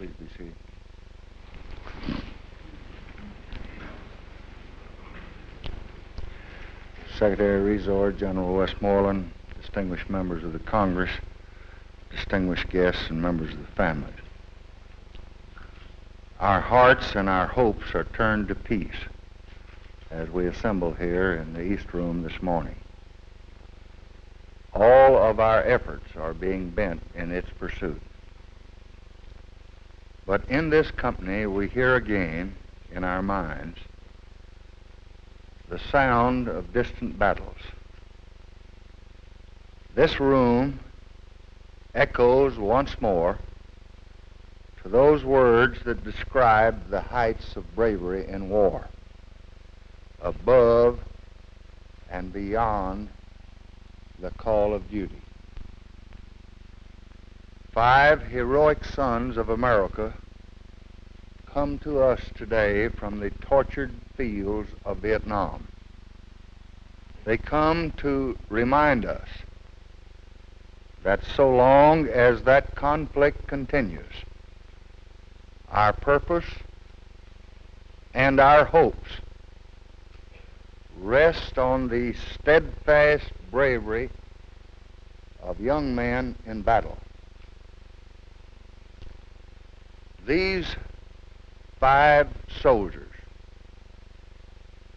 Please be seated. Secretary Resort, General Westmoreland, distinguished members of the Congress, distinguished guests, and members of the families. Our hearts and our hopes are turned to peace as we assemble here in the East Room this morning. All of our efforts are being bent in its pursuit. But in this company, we hear again in our minds the sound of distant battles. This room echoes once more to those words that describe the heights of bravery in war, above and beyond the call of duty. 5 heroic sons of America come to us today from the tortured fields of Vietnam. They come to remind us that so long as that conflict continues, our purpose and our hopes rest on the steadfast bravery of young men in battle. These 5 soldiers,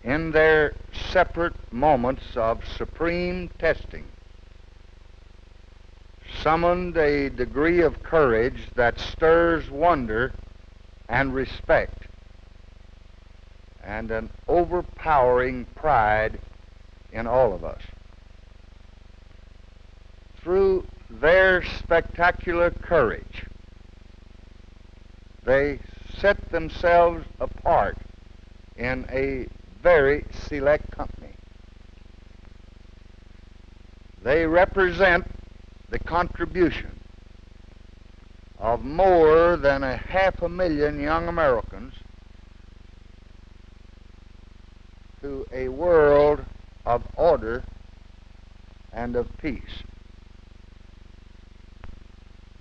in their separate moments of supreme testing, summoned a degree of courage that stirs wonder and respect, and an overpowering pride in all of us. Through their spectacular courage, they set themselves apart in a very select company. They represent the contribution of more than 500,000 young Americans to a world of order and of peace.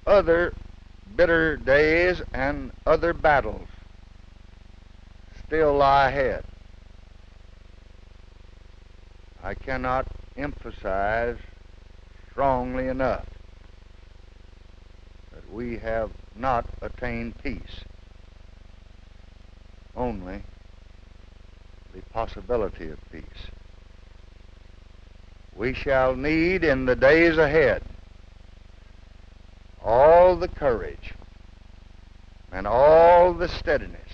Other bitter days and other battles still lie ahead. I cannot emphasize strongly enough that we have not attained peace, only the possibility of peace. We shall need in the days ahead all the courage and all the steadiness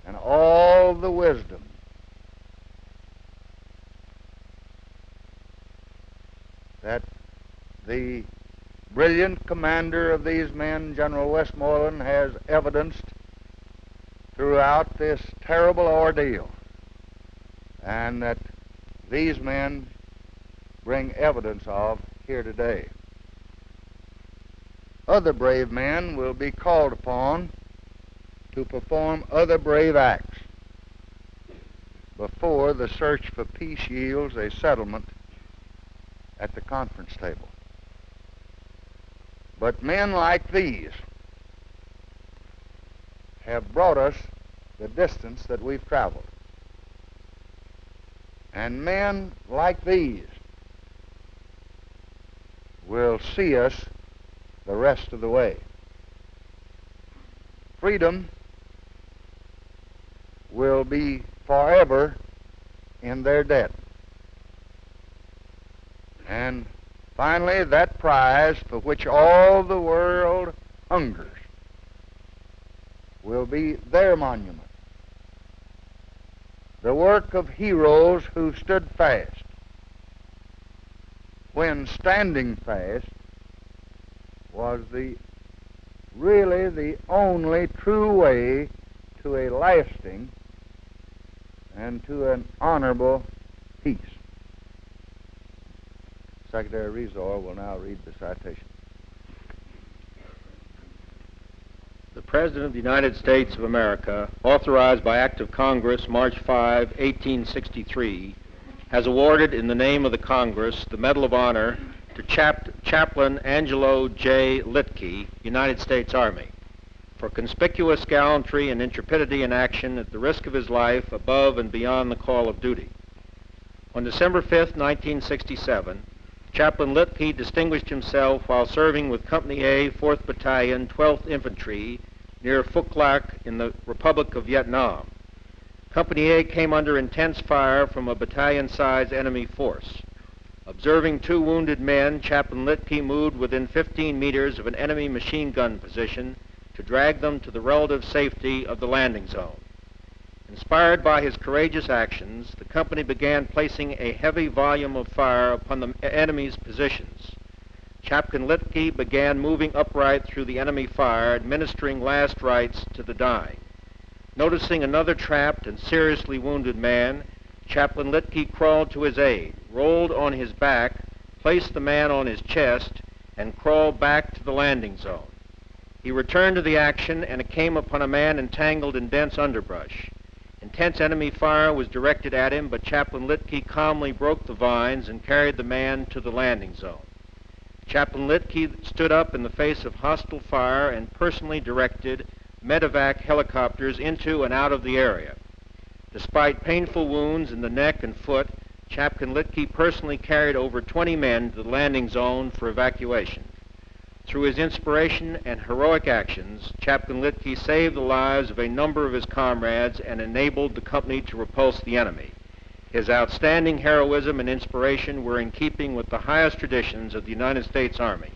and all the wisdom that the brilliant commander of these men, General Westmoreland, has evidenced throughout this terrible ordeal, and that these men bring evidence of here today. Other brave men will be called upon to perform other brave acts before the search for peace yields a settlement at the conference table. But men like these have brought us the distance that we've traveled. And men like these will see us the rest of the way. Freedom will be forever in their debt. And finally, that prize for which all the world hungers will be their monument. The work of heroes who stood fast, when standing fast was really the only true way to a lasting and to an honorable peace. Secretary Resor will now read the citation. The President of the United States of America, authorized by Act of Congress March 5, 1863, has awarded in the name of the Congress the Medal of Honor to Chaplain Angelo J. Litke, United States Army. for conspicuous gallantry and intrepidity in action at the risk of his life above and beyond the call of duty. On December 5, 1967, Chaplain Lipke distinguished himself while serving with Company A, 4th Battalion, 12th Infantry, near Phuoc Lac in the Republic of Vietnam. Company A came under intense fire from a battalion-sized enemy force. Observing two wounded men, Chaplain Lipke moved within 15 meters of an enemy machine gun position to drag them to the relative safety of the landing zone. Inspired by his courageous actions, the company began placing a heavy volume of fire upon the enemy's positions. Chaplain Lipke began moving upright through the enemy fire, administering last rites to the dying. Noticing another trapped and seriously wounded man, Chaplain Lipke crawled to his aid, rolled on his back, placed the man on his chest, and crawled back to the landing zone. He returned to the action, and it came upon a man entangled in dense underbrush. Intense enemy fire was directed at him, but Chaplain Lipke calmly broke the vines and carried the man to the landing zone. Chaplain Lipke stood up in the face of hostile fire and personally directed medevac helicopters into and out of the area. Despite painful wounds in the neck and foot, Chaplain Lipke personally carried over 20 men to the landing zone for evacuation. Through his inspiration and heroic actions, Chaplain Lipke saved the lives of a number of his comrades and enabled the company to repulse the enemy. His outstanding heroism and inspiration were in keeping with the highest traditions of the United States Army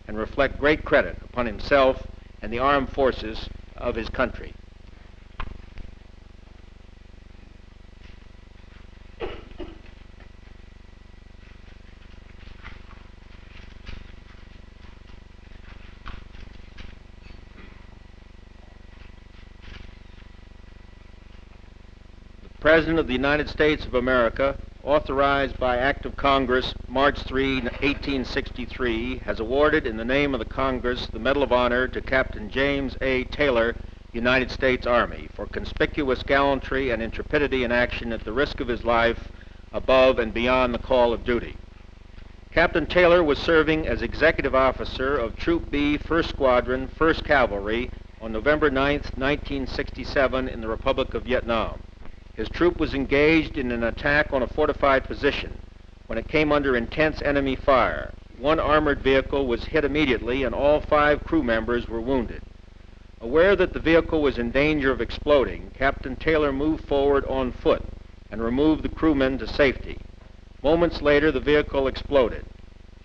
and reflect great credit upon himself and the armed forces of his country. The President of the United States of America, authorized by Act of Congress, March 3, 1863, has awarded in the name of the Congress the Medal of Honor to Captain James A. Taylor, United States Army, for conspicuous gallantry and intrepidity in action at the risk of his life above and beyond the call of duty. Captain Taylor was serving as executive officer of Troop B, 1st Squadron, 1st Cavalry on November 9, 1967 in the Republic of Vietnam. His troop was engaged in an attack on a fortified position when it came under intense enemy fire. One armored vehicle was hit immediately and all 5 crew members were wounded. Aware that the vehicle was in danger of exploding, Captain Taylor moved forward on foot and removed the crewmen to safety. Moments later, the vehicle exploded.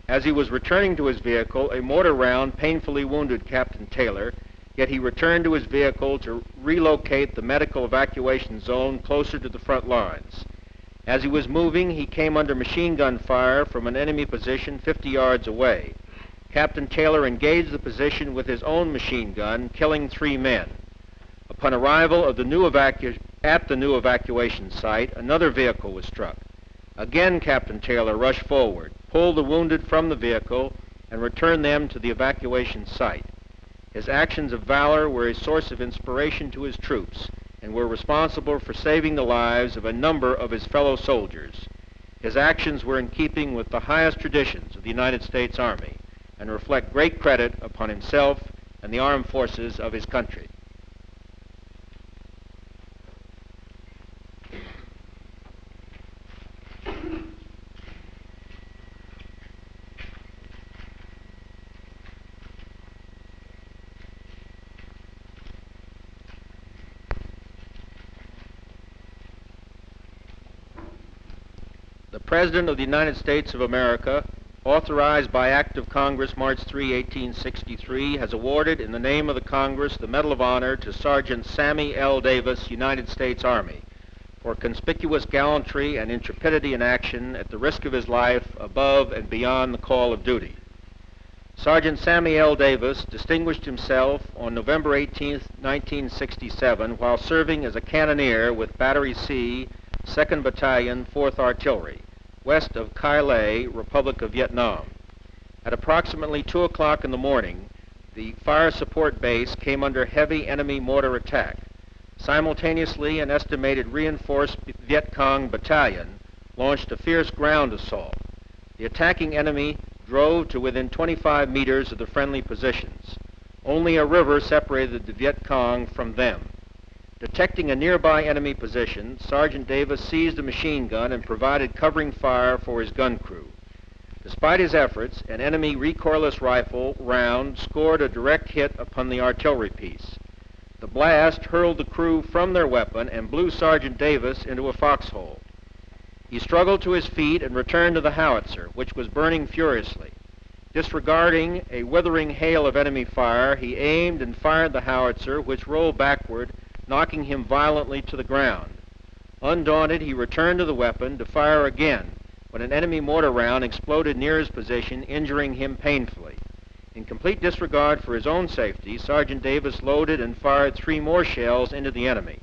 As he was returning to his vehicle, a mortar round painfully wounded Captain Taylor, yet he returned to his vehicle to relocate the medical evacuation zone closer to the front lines. As he was moving, he came under machine gun fire from an enemy position 50 yards away. Captain Taylor engaged the position with his own machine gun, killing 3 men. Upon arrival of the new evacuation site, another vehicle was struck. Again, Captain Taylor rushed forward, pulled the wounded from the vehicle, and returned them to the evacuation site. His actions of valor were a source of inspiration to his troops and were responsible for saving the lives of a number of his fellow soldiers. His actions were in keeping with the highest traditions of the United States Army and reflect great credit upon himself and the armed forces of his country. The President of the United States of America, authorized by Act of Congress, March 3, 1863, has awarded in the name of the Congress the Medal of Honor to Sergeant Sammy L. Davis, United States Army, for conspicuous gallantry and intrepidity in action at the risk of his life above and beyond the call of duty. Sergeant Sammy L. Davis distinguished himself on November 18, 1967, while serving as a cannoneer with Battery C, 2nd Battalion, 4th Artillery, west of Cai Lay, Republic of Vietnam. At approximately 2 o'clock in the morning, the fire support base came under heavy enemy mortar attack. Simultaneously, an estimated reinforced Viet Cong battalion launched a fierce ground assault. The attacking enemy drove to within 25 meters of the friendly positions. Only a river separated the Viet Cong from them. Detecting a nearby enemy position, Sergeant Davis seized a machine gun and provided covering fire for his gun crew. Despite his efforts, an enemy recoilless rifle round scored a direct hit upon the artillery piece. The blast hurled the crew from their weapon and blew Sergeant Davis into a foxhole. He struggled to his feet and returned to the howitzer, which was burning furiously. Disregarding a withering hail of enemy fire, he aimed and fired the howitzer, which rolled backward, knocking him violently to the ground. Undaunted, he returned to the weapon to fire again, when an enemy mortar round exploded near his position, injuring him painfully. In complete disregard for his own safety, Sergeant Davis loaded and fired 3 more shells into the enemy.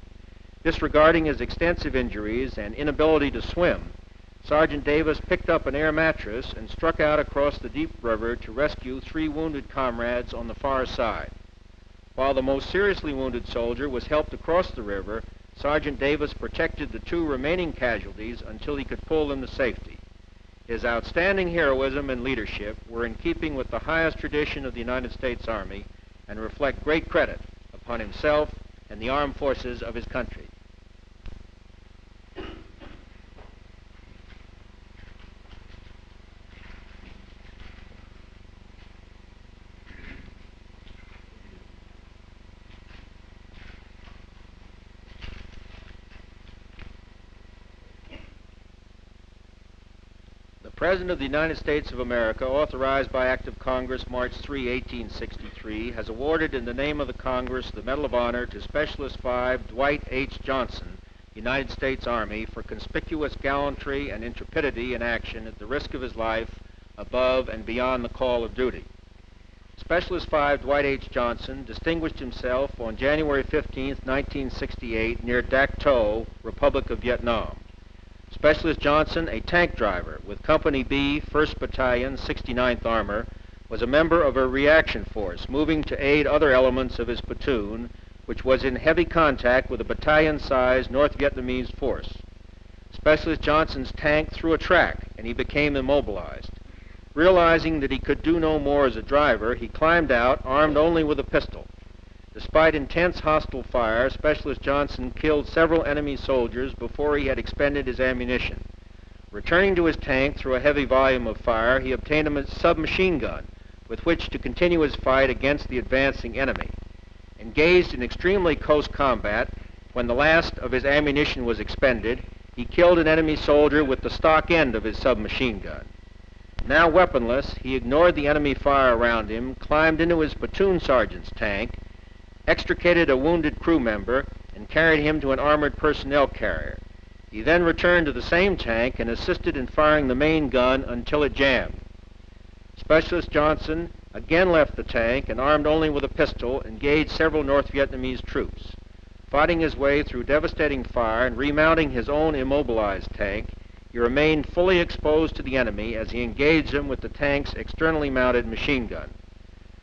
Disregarding his extensive injuries and inability to swim, Sergeant Davis picked up an air mattress and struck out across the deep river to rescue 3 wounded comrades on the far side. While the most seriously wounded soldier was helped across the river, Sergeant Davis protected the 2 remaining casualties until he could pull them to safety. His outstanding heroism and leadership were in keeping with the highest tradition of the United States Army and reflect great credit upon himself and the armed forces of his country. The President of the United States of America, authorized by Act of Congress March 3, 1863, has awarded in the name of the Congress the Medal of Honor to Specialist 5 Dwight H. Johnson, United States Army, for conspicuous gallantry and intrepidity in action at the risk of his life above and beyond the call of duty. Specialist 5 Dwight H. Johnson distinguished himself on January 15, 1968, near Dak To, Republic of Vietnam. Specialist Johnson, a tank driver with Company B, 1st Battalion, 69th Armor, was a member of a reaction force moving to aid other elements of his platoon, which was in heavy contact with a battalion-sized North Vietnamese force. Specialist Johnson's tank threw a track, and he became immobilized. Realizing that he could do no more as a driver, he climbed out, armed only with a pistol. Despite intense hostile fire, Specialist Johnson killed several enemy soldiers before he had expended his ammunition. Returning to his tank through a heavy volume of fire, he obtained a submachine gun with which to continue his fight against the advancing enemy. Engaged in extremely close combat, when the last of his ammunition was expended, he killed an enemy soldier with the stock end of his submachine gun. Now weaponless, he ignored the enemy fire around him, climbed into his platoon sergeant's tank, extricated a wounded crew member, and carried him to an armored personnel carrier. He then returned to the same tank and assisted in firing the main gun until it jammed. Specialist Johnson again left the tank and, armed only with a pistol, engaged several North Vietnamese troops. Fighting his way through devastating fire and remounting his own immobilized tank, he remained fully exposed to the enemy as he engaged him with the tank's externally mounted machine gun.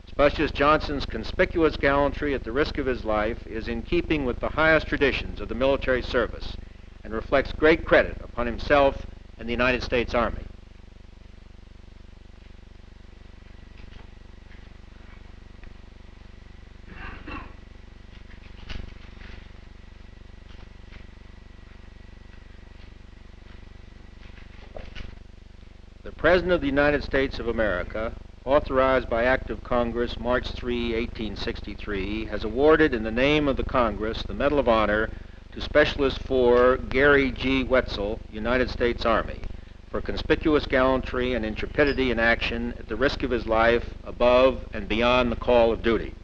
Specialist Johnson's conspicuous gallantry at the risk of his life is in keeping with the highest traditions of the military service and reflects great credit upon himself and the United States Army. The President of the United States of America, authorized by Act of Congress March 3, 1863, has awarded in the name of the Congress the Medal of Honor to Specialist 4 Gary G. Wetzel, United States Army, for conspicuous gallantry and intrepidity in action at the risk of his life above and beyond the call of duty.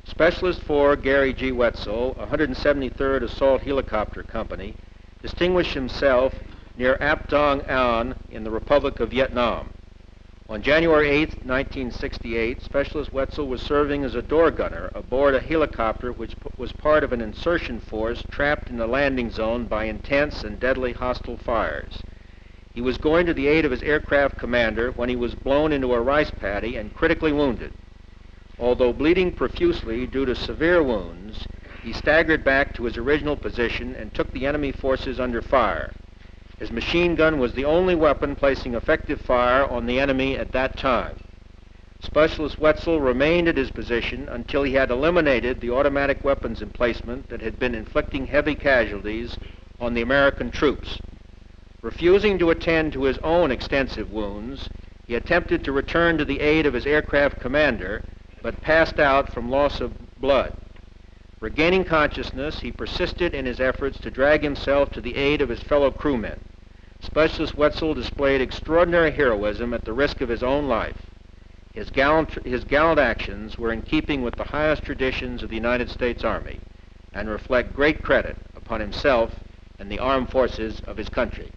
Specialist 4 Gary G. Wetzel, 173rd Assault Helicopter Company, distinguished himself near Ap Dong An in the Republic of Vietnam. On January 8, 1968, Specialist Wetzel was serving as a door gunner aboard a helicopter which was part of an insertion force trapped in the landing zone by intense and deadly hostile fires. He was going to the aid of his aircraft commander when he was blown into a rice paddy and critically wounded. Although bleeding profusely due to severe wounds, he staggered back to his original position and took the enemy forces under fire. His machine gun was the only weapon placing effective fire on the enemy at that time. Specialist Wetzel remained at his position until he had eliminated the automatic weapons emplacement that had been inflicting heavy casualties on the American troops. Refusing to attend to his own extensive wounds, he attempted to return to the aid of his aircraft commander, but passed out from loss of blood. Regaining consciousness, he persisted in his efforts to drag himself to the aid of his fellow crewmen. Specialist Wetzel displayed extraordinary heroism at the risk of his own life. His gallant actions were in keeping with the highest traditions of the United States Army and reflect great credit upon himself and the armed forces of his country.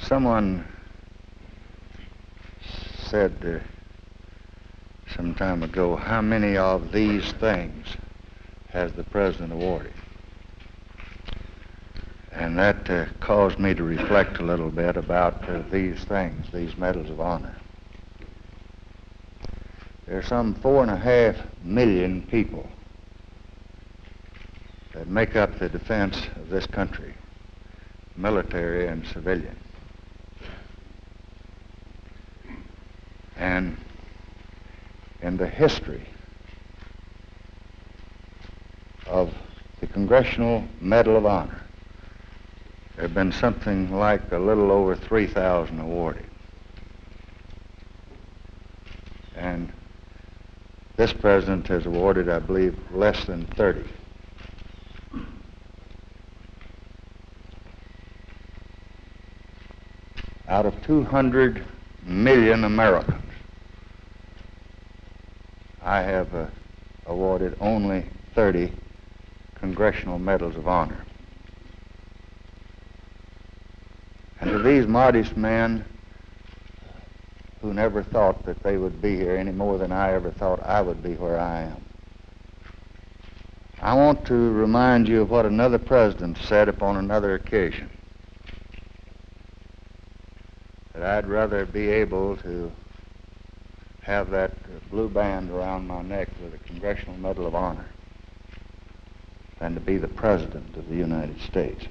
Someone said some time ago, how many of these things has the President awarded? And that caused me to reflect a little bit about these things, these medals of honor. There are some 4.5 million people that make up the defense of this country, military and civilian. And in the history of the Congressional Medal of Honor, there have been something like a little over 3,000 awarded. And this president has awarded, I believe, less than 30. Out of 200 million Americans, I have awarded only 30 Congressional Medals of Honor. And to these modest men who never thought that they would be here any more than I ever thought I would be where I am, I want to remind you of what another president said upon another occasion, that I'd rather be able to have that blue band around my neck with a Congressional Medal of Honor than to be the President of the United States.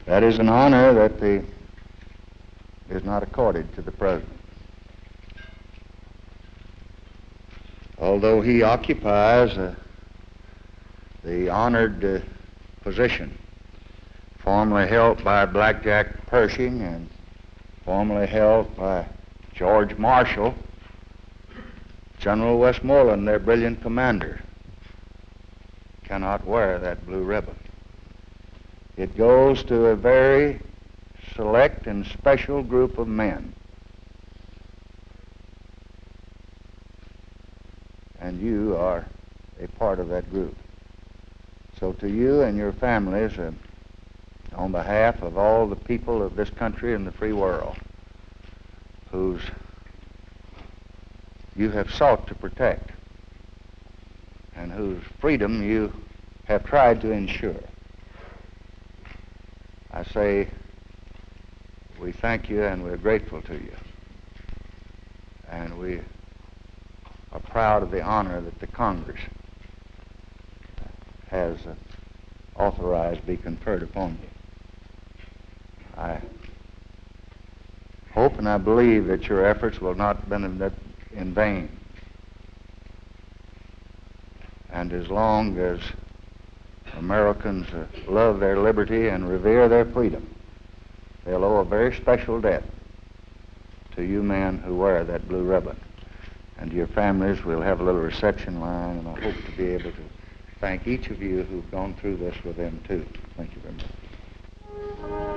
That is an honor that is not accorded to the President. Although he occupies the honored position formerly held by Blackjack Pershing and formerly held by George Marshall, General Westmoreland, their brilliant commander, cannot wear that blue ribbon. It goes to a very select and special group of men. And you are a part of that group. So to you and your families, on behalf of all the people of this country and the free world, whose you have sought to protect and whose freedom you have tried to ensure, I say we thank you and we're grateful to you. And we are proud of the honor that the Congress has authorized be conferred upon you. I hope and I believe that your efforts will not be in vain. And as long as Americans love their liberty and revere their freedom, they'll owe a very special debt to you men who wear that blue ribbon. And to your families, we'll have a little reception line, and I hope to be able to thank each of you who've gone through this with them too. Thank you very much.